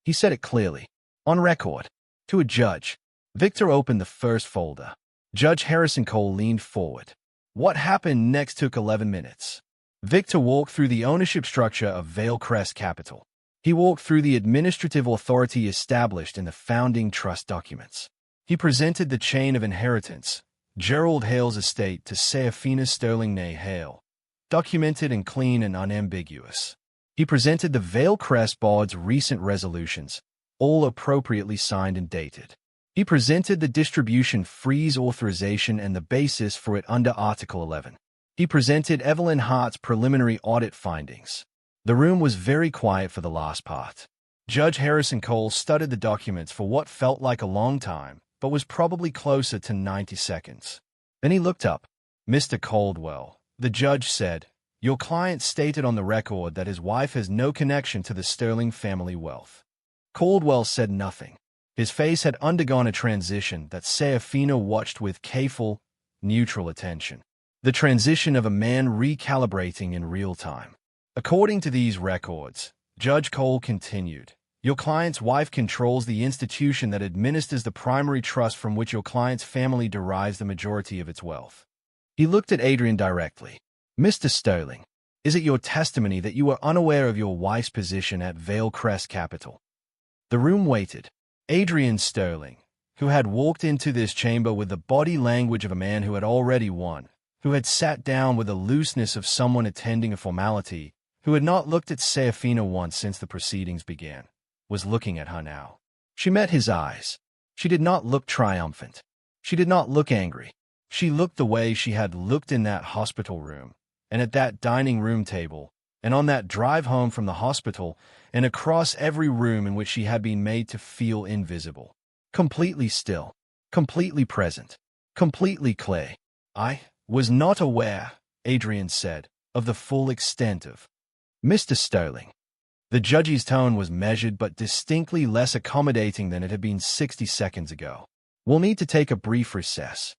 He said it clearly, on record, to a judge. Victor opened the first folder. Judge Harrison Cole leaned forward. What happened next took 11 minutes. Victor walked through the ownership structure of Vale Crest Capital. He walked through the administrative authority established in the founding trust documents. He presented the chain of inheritance, Gerald Hale's estate to Seraphina Sterling née Hale, documented and clean and unambiguous. He presented the Vale Crest Board's recent resolutions, all appropriately signed and dated. He presented the distribution freeze authorization and the basis for it under Article 11. He presented Evelyn Hart's preliminary audit findings. The room was very quiet for the last part. Judge Harrison Cole studied the documents for what felt like a long time, but was probably closer to 90 seconds. Then he looked up. "Mr. Caldwell," the judge said, "your client stated on the record that his wife has no connection to the Sterling family wealth." Caldwell said nothing. His face had undergone a transition that Seraphina watched with careful, neutral attention. The transition of a man recalibrating in real time. According to these records, Judge Cole continued, "Your client's wife controls the institution that administers the primary trust from which your client's family derives the majority of its wealth." He looked at Adrian directly. "Mr. Sterling, is it your testimony that you were unaware of your wife's position at Vale Crest Capital?" The room waited. Adrian Sterling, who had walked into this chamber with the body language of a man who had already won, who had sat down with the looseness of someone attending a formality, who had not looked at Seraphina once since the proceedings began, was looking at her now. She met his eyes. She did not look triumphant. She did not look angry. She looked the way she had looked in that hospital room, and at that dining room table, and on that drive home from the hospital, and across every room in which she had been made to feel invisible. Completely still, completely present, completely clear. "I was not aware," Adrian said, "of the full extent of—" "Mr. Sterling." The judge's tone was measured but distinctly less accommodating than it had been 60 seconds ago. "We'll need to take a brief recess."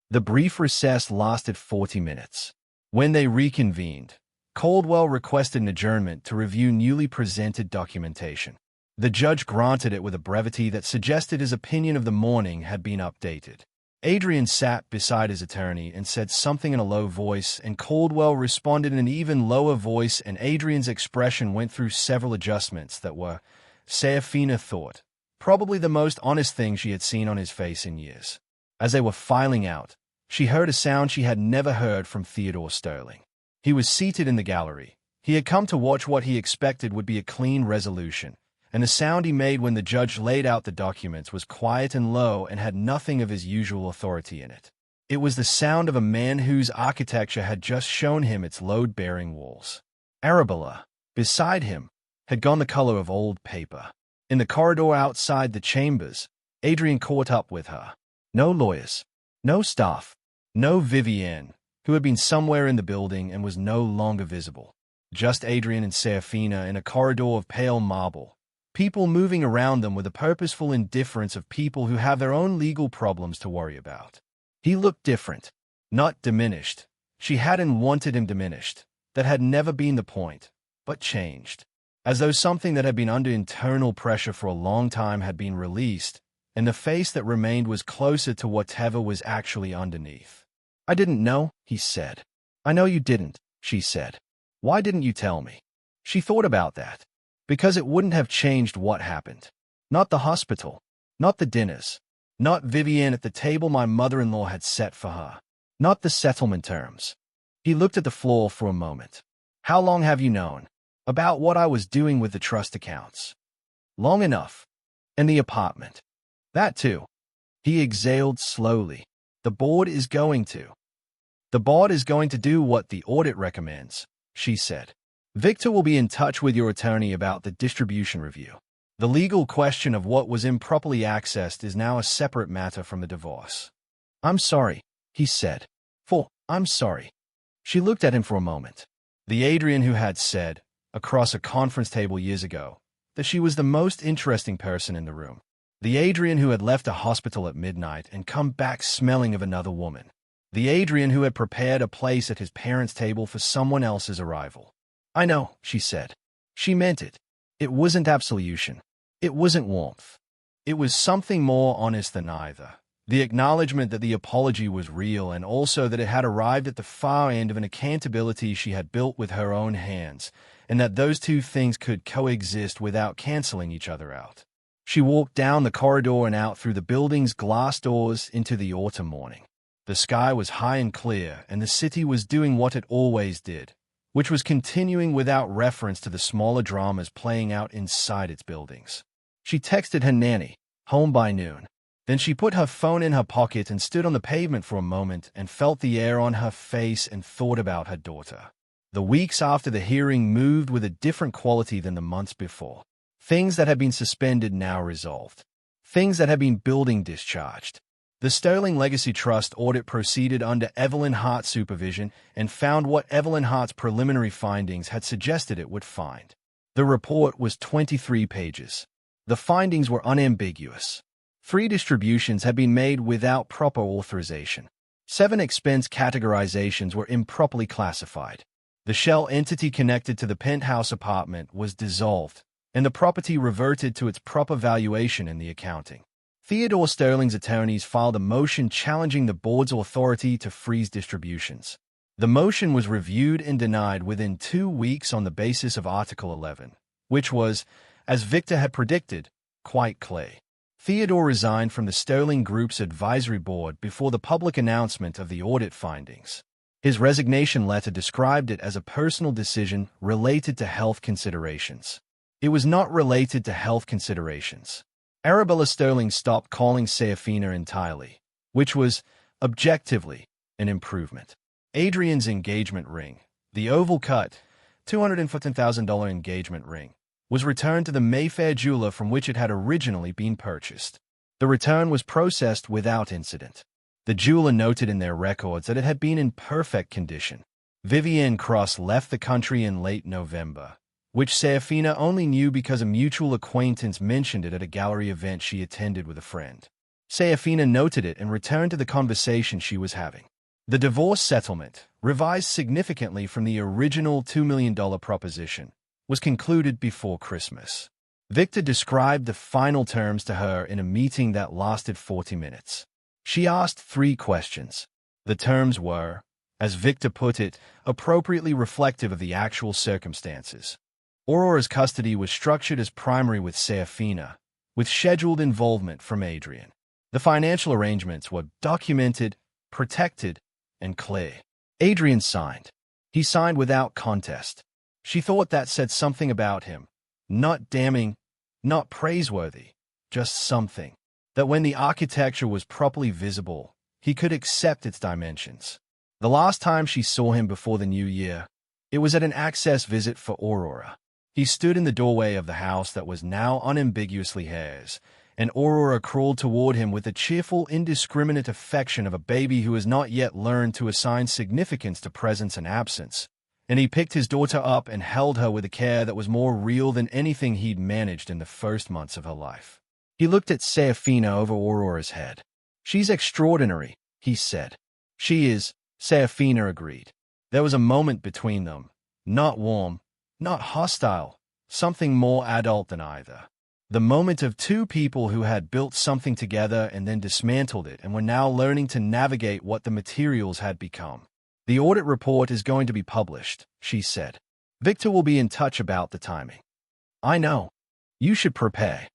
The brief recess lasted 40 minutes. When they reconvened, Caldwell requested an adjournment to review newly presented documentation. The judge granted it with a brevity that suggested his opinion of the morning had been updated. Adrian sat beside his attorney and said something in a low voice, and Caldwell responded in an even lower voice, and Adrian's expression went through several adjustments that were, Seraphina thought, probably the most honest thing she had seen on his face in years. As they were filing out, she heard a sound she had never heard from Theodore Sterling. He was seated in the gallery. He had come to watch what he expected would be a clean resolution, and the sound he made when the judge laid out the documents was quiet and low and had nothing of his usual authority in it. It was the sound of a man whose architecture had just shown him its load-bearing walls. Arabella, beside him, had gone the color of old paper. In the corridor outside the chambers, Adrian caught up with her. No lawyers, no staff, no Vivienne, who had been somewhere in the building and was no longer visible. Just Adrian and Seraphina in a corridor of pale marble, people moving around them with the purposeful indifference of people who have their own legal problems to worry about. He looked different, not diminished. She hadn't wanted him diminished. That had never been the point, but changed. As though something that had been under internal pressure for a long time had been released, and the face that remained was closer to whatever was actually underneath. "I didn't know," he said. "I know you didn't," she said. "Why didn't you tell me?" She thought about that. Because it wouldn't have changed what happened. Not the hospital. Not the dinners. Not Vivienne at the table my mother-in-law had set for her. Not the settlement terms. He looked at the floor for a moment. "How long have you known?" "About what I was doing with the trust accounts." Long enough. And the apartment. That too. He exhaled slowly. The board is going to. The board is going to do what the audit recommends, she said. Victor will be in touch with your attorney about the distribution review. The legal question of what was improperly accessed is now a separate matter from the divorce. I'm sorry, he said. I'm sorry. She looked at him for a moment. The Adrian who had said, across a conference table years ago, that she was the most interesting person in the room. The Adrian who had left a hospital at midnight and come back smelling of another woman. The Adrian who had prepared a place at his parents' table for someone else's arrival. I know, she said. She meant it. It wasn't absolution. It wasn't warmth. It was something more honest than either. The acknowledgement that the apology was real and also that it had arrived at the far end of an accountability she had built with her own hands, and that those two things could coexist without canceling each other out. She walked down the corridor and out through the building's glass doors into the autumn morning. The sky was high and clear, and the city was doing what it always did, which was continuing without reference to the smaller dramas playing out inside its buildings. She texted her nanny, home by noon. Then she put her phone in her pocket and stood on the pavement for a moment and felt the air on her face and thought about her daughter. The weeks after the hearing moved with a different quality than the months before. Things that had been suspended now resolved. Things that had been building discharged. The Sterling Legacy Trust audit proceeded under Evelyn Hart's supervision and found what Evelyn Hart's preliminary findings had suggested it would find. The report was 23 pages. The findings were unambiguous. 3 distributions had been made without proper authorization. 7 expense categorizations were improperly classified. The shell entity connected to the penthouse apartment was dissolved, and the property reverted to its proper valuation in the accounting. Theodore Sterling's attorneys filed a motion challenging the board's authority to freeze distributions. The motion was reviewed and denied within 2 weeks on the basis of Article 11, which was, as Victor had predicted, quite clear. Theodore resigned from the Sterling Group's advisory board before the public announcement of the audit findings. His resignation letter described it as a personal decision related to health considerations. It was not related to health considerations. Arabella Sterling stopped calling Seraphina entirely, which was, objectively, an improvement. Adrian's engagement ring, the oval-cut, $215,000 engagement ring, was returned to the Mayfair jeweler from which it had originally been purchased. The return was processed without incident. The jeweler noted in their records that it had been in perfect condition. Vivienne Cross left the country in late November, which Seraphina only knew because a mutual acquaintance mentioned it at a gallery event she attended with a friend. Seraphina noted it and returned to the conversation she was having. The divorce settlement, revised significantly from the original $2 million proposition, was concluded before Christmas. Victor described the final terms to her in a meeting that lasted 40 minutes. She asked 3 questions. The terms were, as Victor put it, appropriately reflective of the actual circumstances. Aurora's custody was structured as primary with Seraphina, with scheduled involvement from Adrian. The financial arrangements were documented, protected, and clear. Adrian signed. He signed without contest. She thought that said something about him. Not damning, not praiseworthy, just something. That when the architecture was properly visible, he could accept its dimensions. The last time she saw him before the new year, it was at an access visit for Aurora. He stood in the doorway of the house that was now unambiguously hers, and Aurora crawled toward him with the cheerful, indiscriminate affection of a baby who has not yet learned to assign significance to presence and absence. And he picked his daughter up and held her with a care that was more real than anything he'd managed in the first months of her life. He looked at Seraphina over Aurora's head. She's extraordinary, he said. She is, Seraphina agreed. There was a moment between them, not warm, not hostile, something more adult than either. The moment of 2 people who had built something together and then dismantled it and were now learning to navigate what the materials had become. The audit report is going to be published, she said. Victor will be in touch about the timing. I know. You should prepare.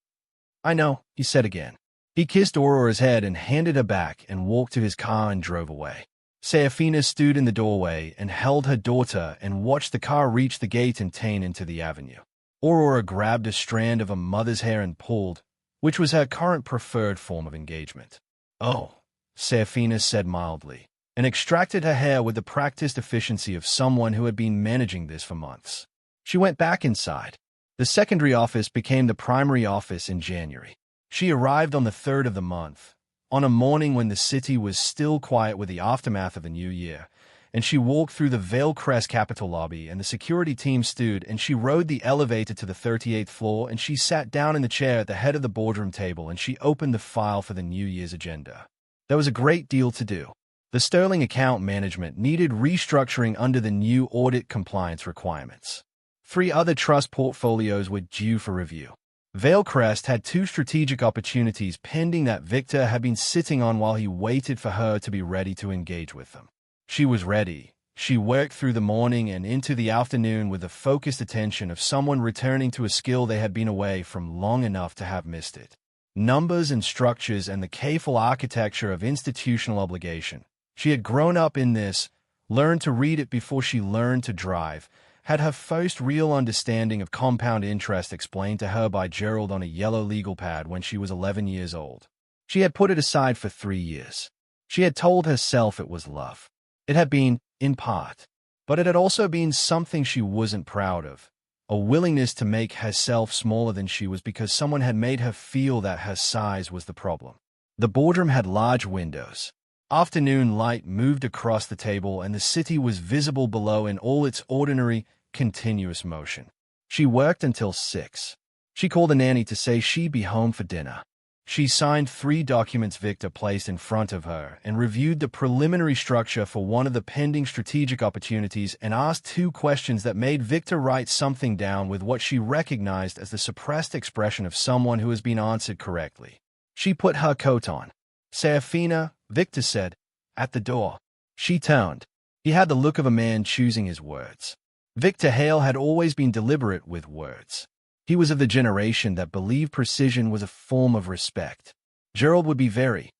I know, he said again. He kissed Aurora's head and handed her back and walked to his car and drove away. Seraphina stood in the doorway and held her daughter and watched the car reach the gate and turn into the avenue. Aurora grabbed a strand of her mother's hair and pulled, which was her current preferred form of engagement. "Oh," Seraphina said mildly, and extracted her hair with the practiced efficiency of someone who had been managing this for months. She went back inside. The secondary office became the primary office in January. She arrived on the 3rd of the month, on a morning when the city was still quiet with the aftermath of the new year, and she walked through the Vale Crest Capitol lobby, and the security team stood, and she rode the elevator to the 38th floor, and she sat down in the chair at the head of the boardroom table, and she opened the file for the New Year's agenda. There was a great deal to do. The Sterling account management needed restructuring under the new audit compliance requirements. 3 other trust portfolios were due for review. Vale Crest had 2 strategic opportunities pending that Victor had been sitting on while he waited for her to be ready to engage with them. She was ready. She worked through the morning and into the afternoon with the focused attention of someone returning to a skill they had been away from long enough to have missed it. Numbers and structures and the careful architecture of institutional obligation. She had grown up in this, learned to read it before she learned to drive, had her first real understanding of compound interest explained to her by Gerald on a yellow legal pad when she was 11 years old. She had put it aside for 3 years. She had told herself it was love. It had been, in part, but it had also been something she wasn't proud of, a willingness to make herself smaller than she was because someone had made her feel that her size was the problem. The boardroom had large windows. Afternoon light moved across the table, and the city was visible below in all its ordinary, continuous motion. She worked until 6. She called a nanny to say she'd be home for dinner. She signed 3 documents Victor placed in front of her and reviewed the preliminary structure for one of the pending strategic opportunities and asked 2 questions that made Victor write something down with what she recognized as the suppressed expression of someone who has been answered correctly. She put her coat on. "Seraphina," Victor said, at the door. She turned. He had the look of a man choosing his words. Victor Hale had always been deliberate with words. He was of the generation that believed precision was a form of respect. Gerald would be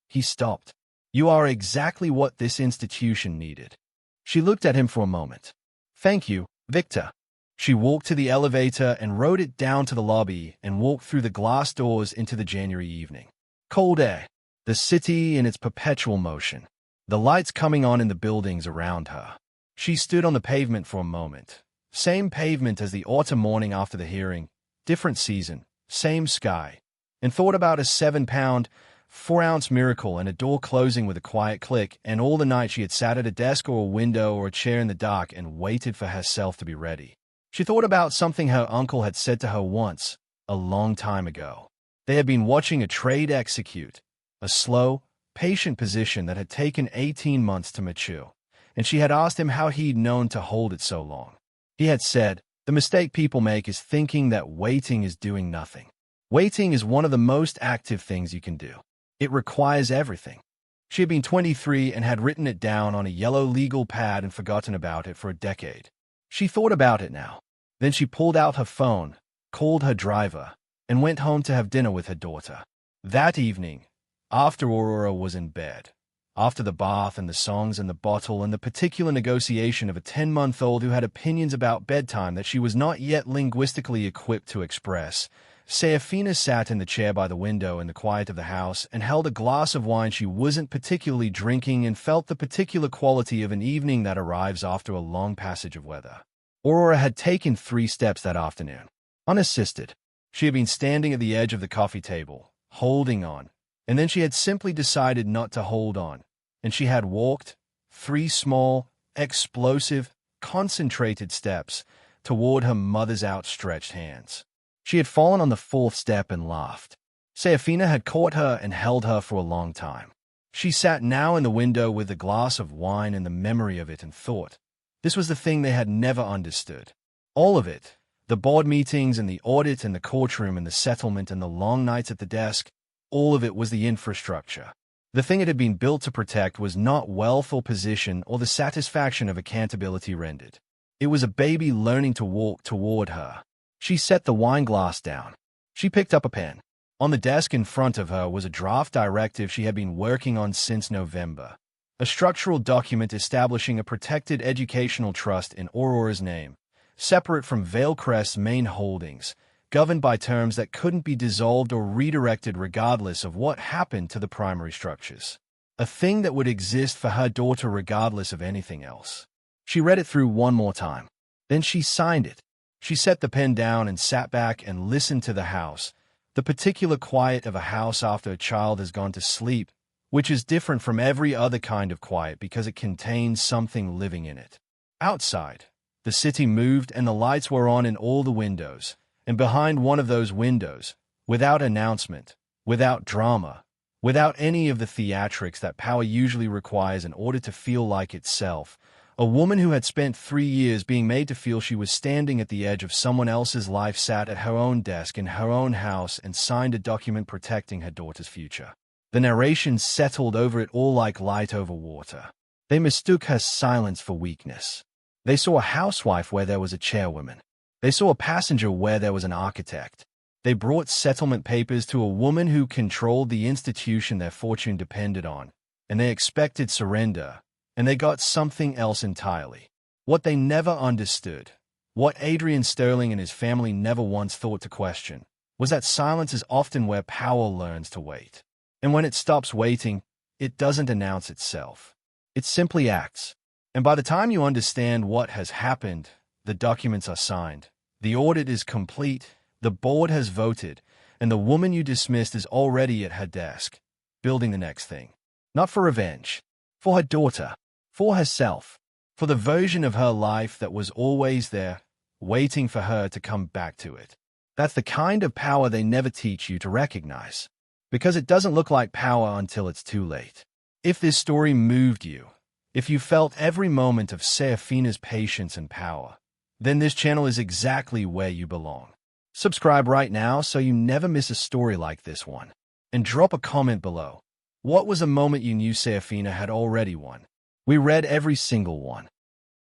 he stopped. "You are exactly what this institution needed." She looked at him for a moment. "Thank you, Victor." She walked to the elevator and rode it down to the lobby and walked through the glass doors into the January evening. Cold air. The city in its perpetual motion. The lights coming on in the buildings around her. She stood on the pavement for a moment. Same pavement as the autumn morning after the hearing. Different season, same sky, and thought about a 7-pound, 4-ounce miracle and a door closing with a quiet click, and all the night she had sat at a desk or a window or a chair in the dark and waited for herself to be ready. She thought about something her uncle had said to her once, a long time ago. They had been watching a trade execute, a slow, patient position that had taken 18 months to mature, and she had asked him how he'd known to hold it so long. He had said, "The mistake people make is thinking that waiting is doing nothing. Waiting is one of the most active things you can do. It requires everything." She had been 23 and had written it down on a yellow legal pad and forgotten about it for a decade. She thought about it now. Then she pulled out her phone, called her driver, and went home to have dinner with her daughter. That evening, after Aurora was in bed, after the bath and the songs and the bottle and the particular negotiation of a 10-month-old who had opinions about bedtime that she was not yet linguistically equipped to express, Seraphina sat in the chair by the window in the quiet of the house and held a glass of wine she wasn't particularly drinking and felt the particular quality of an evening that arrives after a long passage of weather. Aurora had taken 3 steps that afternoon. Unassisted, she had been standing at the edge of the coffee table, holding on, and then she had simply decided not to hold on, and she had walked 3 small, explosive, concentrated steps toward her mother's outstretched hands. She had fallen on the 4th step and laughed. Seraphina had caught her and held her for a long time. She sat now in the window with a glass of wine and the memory of it and thought. This was the thing they had never understood. All of it, the board meetings and the audit and the courtroom and the settlement and the long nights at the desk, all of it was the infrastructure. The thing it had been built to protect was not wealth or position or the satisfaction of accountability rendered. It was a baby learning to walk toward her. She set the wine glass down. She picked up a pen. On the desk in front of her was a draft directive she had been working on since November, a structural document establishing a protected educational trust in Aurora's name, separate from Vale Crest's main holdings, governed by terms that couldn't be dissolved or redirected regardless of what happened to the primary structures. A thing that would exist for her daughter regardless of anything else. She read it through one more time. Then she signed it. She set the pen down and sat back and listened to the house, the particular quiet of a house after a child has gone to sleep, which is different from every other kind of quiet because it contains something living in it. Outside, the city moved and the lights were on in all the windows, and behind one of those windows, without announcement, without drama, without any of the theatrics that power usually requires in order to feel like itself, a woman who had spent 3 years being made to feel she was standing at the edge of someone else's life sat at her own desk in her own house and signed a document protecting her daughter's future. The narration settled over it all like light over water. They mistook her silence for weakness. They saw a housewife where there was a chairwoman. They saw a passenger where there was an architect. They brought settlement papers to a woman who controlled the institution their fortune depended on, and they expected surrender, and they got something else entirely. What they never understood, what Adrian Sterling and his family never once thought to question, was that silence is often where power learns to wait. And when it stops waiting, it doesn't announce itself. It simply acts. And by the time you understand what has happened, the documents are signed, the audit is complete, the board has voted, and the woman you dismissed is already at her desk, building the next thing. Not for revenge, for her daughter, for herself, for the version of her life that was always there, waiting for her to come back to it. That's the kind of power they never teach you to recognize, because it doesn't look like power until it's too late. If this story moved you, if you felt every moment of Seraphina's patience and power, then this channel is exactly where you belong. Subscribe right now so you never miss a story like this one. And drop a comment below. What was a moment you knew Seraphina had already won? We read every single one.